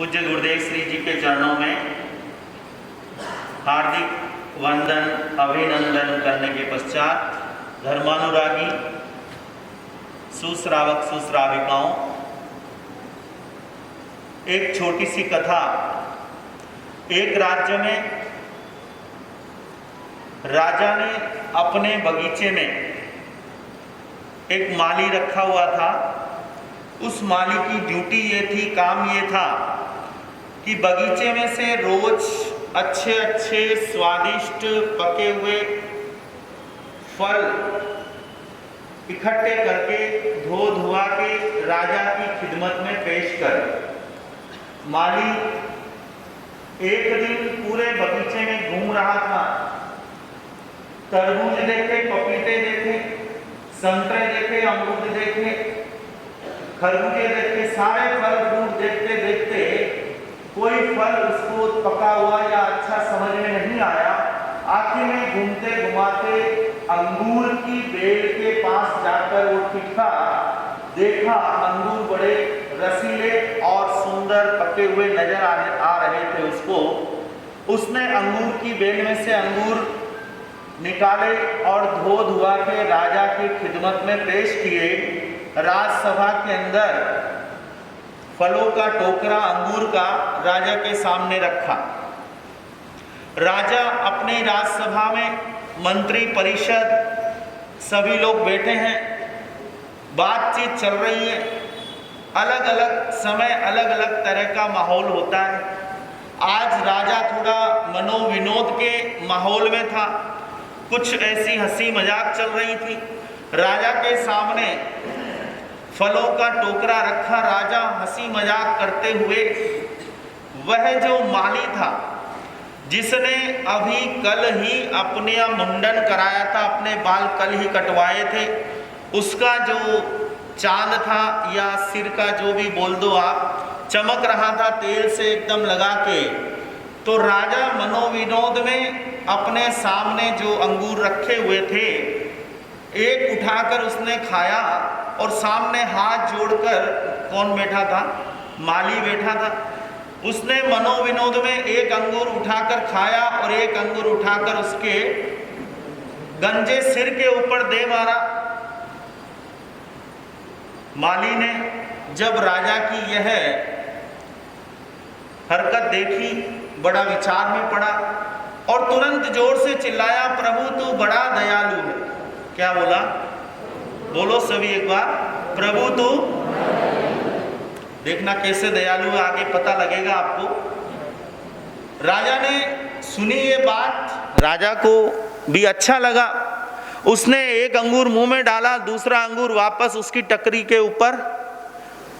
पूज्य गुरुदेव श्री जी के चरणों में हार्दिक वंदन अभिनंदन करने के पश्चात धर्मानुरागी सुश्रावक सुश्राविकाओं, एक छोटी सी कथा। एक राज्य में राजा ने अपने बगीचे में एक माली रखा हुआ था। उस माली की ड्यूटी ये थी, काम ये था कि बगीचे में से रोज अच्छे अच्छे स्वादिष्ट पके हुए फल इकट्ठे करके धो धुआ के राजा की खिदमत में पेश कर। माली एक दिन पूरे बगीचे में घूम रहा था। तरबूज देखे, पपीते देखे, संतरे देखे, अमरूद देखे, खरबूजे देखे, सारे फल फ्रूट देखते देखते कोई फल उसको पका हुआ या अच्छा समझ में नहीं आया। आखिर में घूमते घुमाते अंगूर की बेल के पास जाकर वो टिका, देखा अंगूर बड़े रसीले और सुंदर पके हुए नजर आ रहे थे उसको। उसने अंगूर की बेल में से अंगूर निकाले और धो धुआ के राजा की खिदमत में पेश किए। राजसभा के अंदर फलों का टोकरा अंगूर का राजा के सामने रखा। राजा अपनी राजसभा में मंत्री परिषद सभी लोग बैठे हैं, बातचीत चल रही है। अलग अलग समय अलग अलग तरह का माहौल होता है। आज राजा थोड़ा मनोविनोद के माहौल में था, कुछ ऐसी हंसी मजाक चल रही थी। राजा के सामने फलों का टोकरा रखा, राजा हंसी मजाक करते हुए वह जो माली था जिसने अभी कल ही अपने मुंडन कराया था, अपने बाल कल ही कटवाए थे, उसका जो चांद था या सिर का जो भी बोल दो आप, चमक रहा था तेल से एकदम लगा के। तो राजा मनोविनोद में अपने सामने जो अंगूर रखे हुए थे एक उठाकर उसने खाया और सामने हाथ जोड़कर, कौन बैठा था? माली बैठा था। उसने मनोविनोद में एक अंगूर उठाकर खाया और एक अंगूर उठाकर उसके गंजे सिर के ऊपर दे मारा। माली ने जब राजा की यह हरकत देखी, बड़ा विचार में पड़ा और तुरंत जोर से चिल्लाया, प्रभु तू बड़ा दयालु है। क्या बोला? बोलो सभी एक बार, प्रभु तू। देखना कैसे दयालु है, आगे पता लगेगा आपको। राजा ने सुनी ये बात, राजा को भी अच्छा लगा। उसने एक अंगूर मुंह में डाला, दूसरा अंगूर वापस उसकी टकरी के ऊपर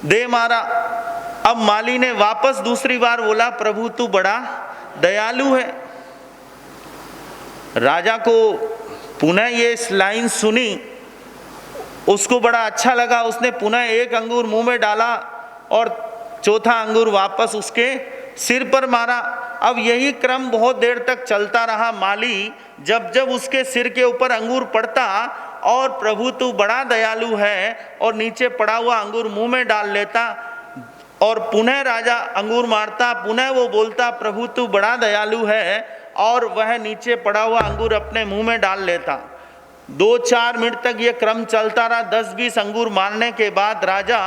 दे मारा। अब माली ने वापस दूसरी बार बोला, प्रभु तू बड़ा दयालु है। राजा को पुनः ये लाइन सुनी, उसको बड़ा अच्छा लगा। उसने पुनः एक अंगूर मुंह में डाला और चौथा अंगूर वापस उसके सिर पर मारा। अब यही क्रम बहुत देर तक चलता रहा। माली जब जब उसके सिर के ऊपर अंगूर पड़ता और प्रभु तू बड़ा दयालु है और नीचे पड़ा हुआ अंगूर मुंह में डाल लेता और पुनः राजा अंगूर मारता, पुनः वो बोलता प्रभु तू बड़ा दयालु है और वह नीचे पड़ा हुआ अंगूर अपने मुंह में डाल लेता। 2-4 मिनट तक ये क्रम चलता रहा। 10-20 अंगूर मारने के बाद राजा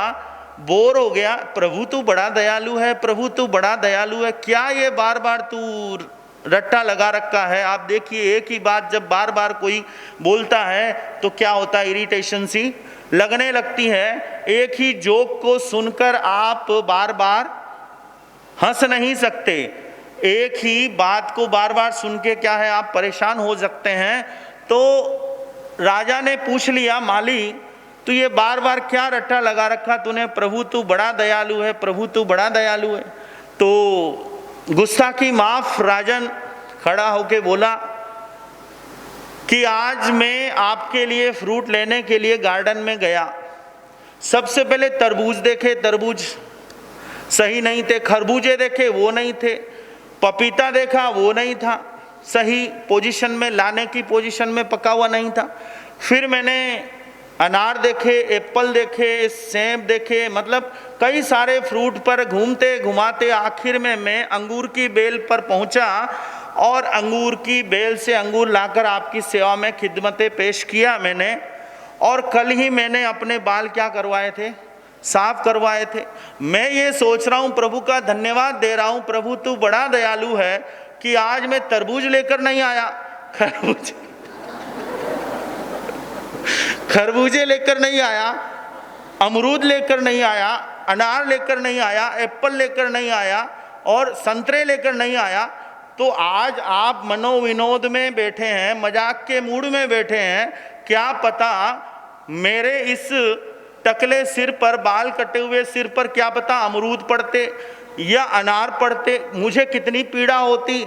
बोर हो गया। प्रभु तू बड़ा दयालु है, प्रभु तू बड़ा दयालु है, क्या ये बार बार तू रट्टा लगा रखा है? आप देखिए, एक ही बात जब बार बार कोई बोलता है तो क्या होता है, इरिटेशन सी लगने लगती है। एक ही जोक को सुनकर आप बार बार हंस नहीं सकते। एक ही बात को बार बार सुन के क्या है, आप परेशान हो सकते हैं। तो राजा ने पूछ लिया, माली तू ये बार बार क्या रट्टा लगा रखा तूने, प्रभु तू बड़ा दयालु है, प्रभु तू बड़ा दयालु है। तो गुस्सा की माफ राजन खड़ा होके बोला कि आज मैं आपके लिए फ्रूट लेने के लिए गार्डन में गया। सबसे पहले तरबूज देखे, तरबूज सही नहीं थे। खरबूजे देखे, वो नहीं थे। पपीता देखा, वो नहीं था सही पोजीशन में, लाने की पोजीशन में पका हुआ नहीं था। फिर मैंने अनार देखे, एप्पल देखे, सेब देखे, मतलब कई सारे फ्रूट पर घूमते घुमाते आखिर में मैं अंगूर की बेल पर पहुंचा और अंगूर की बेल से अंगूर लाकर आपकी सेवा में खिदमतें पेश किया मैंने। और कल ही मैंने अपने बाल क्या करवाए थे, साफ करवाए थे। मैं ये सोच रहा हूँ, प्रभु का धन्यवाद दे रहा हूँ, प्रभु तू बड़ा दयालु है कि आज मैं तरबूज लेकर नहीं आया, खरबूजे लेकर नहीं आया, अमरूद लेकर नहीं आया, अनार लेकर नहीं आया, एप्पल लेकर नहीं आया और संतरे लेकर नहीं आया। तो आज आप मनोविनोद में बैठे हैं, मजाक के मूड में बैठे हैं, क्या पता मेरे इस टकले सिर पर, बाल कटे हुए सिर पर क्या पता अमरूद पड़ते या अनार पड़ते, मुझे कितनी पीड़ा होती।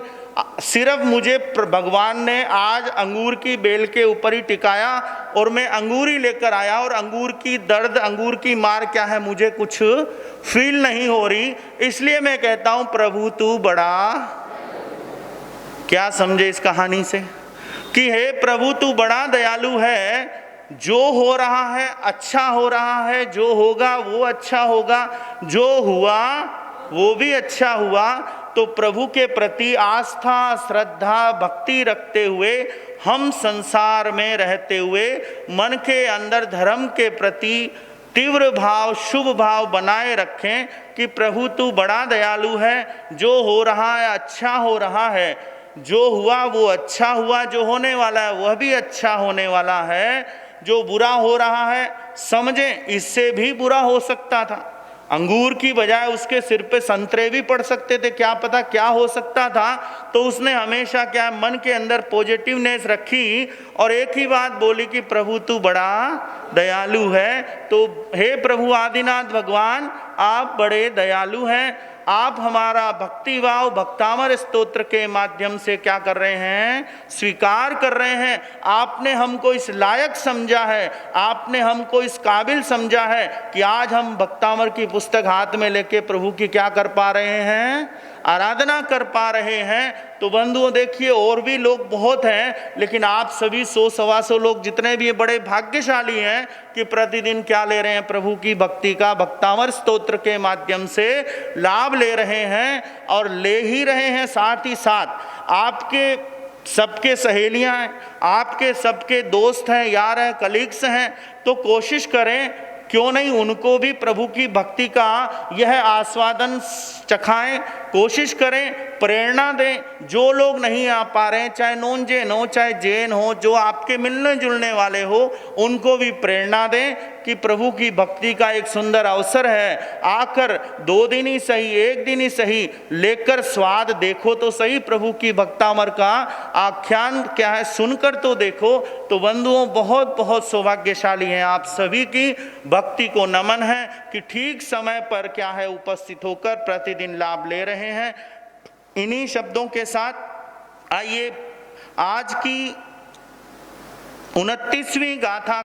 सिर्फ मुझे भगवान ने आज अंगूर की बेल के ऊपर ही टिकाया और मैं अंगूर ही लेकर आया, और अंगूर की दर्द, अंगूर की मार क्या है मुझे कुछ फील नहीं हो रही। इसलिए मैं कहता हूं प्रभु तू बड़ा, क्या समझे इस कहानी से कि हे प्रभु तू बड़ा दयालु है, जो हो रहा है अच्छा हो रहा है, जो होगा वो अच्छा होगा, जो हुआ वो भी अच्छा हुआ। तो प्रभु के प्रति आस्था, श्रद्धा, भक्ति रखते हुए हम संसार में रहते हुए मन के अंदर धर्म के प्रति तीव्र भाव, शुभ भाव बनाए रखें कि प्रभु तू बड़ा दयालु है, जो हो रहा है अच्छा हो रहा है, जो हुआ वो अच्छा हुआ, जो होने वाला है वह भी अच्छा होने वाला है, जो बुरा हो रहा है समझें इससे भी बुरा हो सकता था। अंगूर की बजाय उसके सिर पे संतरे भी पड़ सकते थे, क्या पता क्या हो सकता था। तो उसने हमेशा क्या मन के अंदर पॉजिटिवनेस रखी और एक ही बात बोली कि प्रभु तू बड़ा दयालु है। तो हे प्रभु आदिनाथ भगवान आप बड़े दयालु हैं, आप हमारा भक्ति भाव भक्तामर स्तोत्र के माध्यम से क्या कर रहे हैं, स्वीकार कर रहे हैं। आपने हमको इस लायक समझा है, आपने हमको इस काबिल समझा है कि आज हम भक्तामर की पुस्तक हाथ में लेके प्रभु की क्या कर पा रहे हैं, आराधना कर पा रहे हैं। तो बंधुओं देखिए और भी लोग बहुत हैं, लेकिन आप सभी 100-125 लोग जितने भी बड़े भाग्यशाली हैं कि प्रतिदिन क्या ले रहे हैं, प्रभु की भक्ति का भक्तामर स्तोत्र के माध्यम से लाभ ले रहे हैं और ले ही रहे हैं। साथ ही साथ आपके सबके सहेलियां हैं, आपके सबके दोस्त हैं, यार हैं, कलीग्स हैं, तो कोशिश करें क्यों नहीं उनको भी प्रभु की भक्ति का यह आस्वादन चखाएं, कोशिश करें, प्रेरणा दें। जो लोग नहीं आ पा रहे हैं, चाहे नॉन जैन हो चाहे जैन हो, जो आपके मिलने जुलने वाले हो, उनको भी प्रेरणा दें कि प्रभु की भक्ति का एक सुंदर अवसर है, आकर 2 दिन ही सही, 1 दिन ही सही लेकर स्वाद देखो तो सही, प्रभु की भक्तामर का आख्यान क्या है सुनकर तो देखो। तो बंधुओं बहुत बहुत सौभाग्यशाली हैं आप सभी की भक्ति को नमन है कि ठीक समय पर क्या है उपस्थित होकर प्रतिदिन लाभ ले रहे हैं। इन्हीं शब्दों के साथ आइए आज की 29वीं गाथा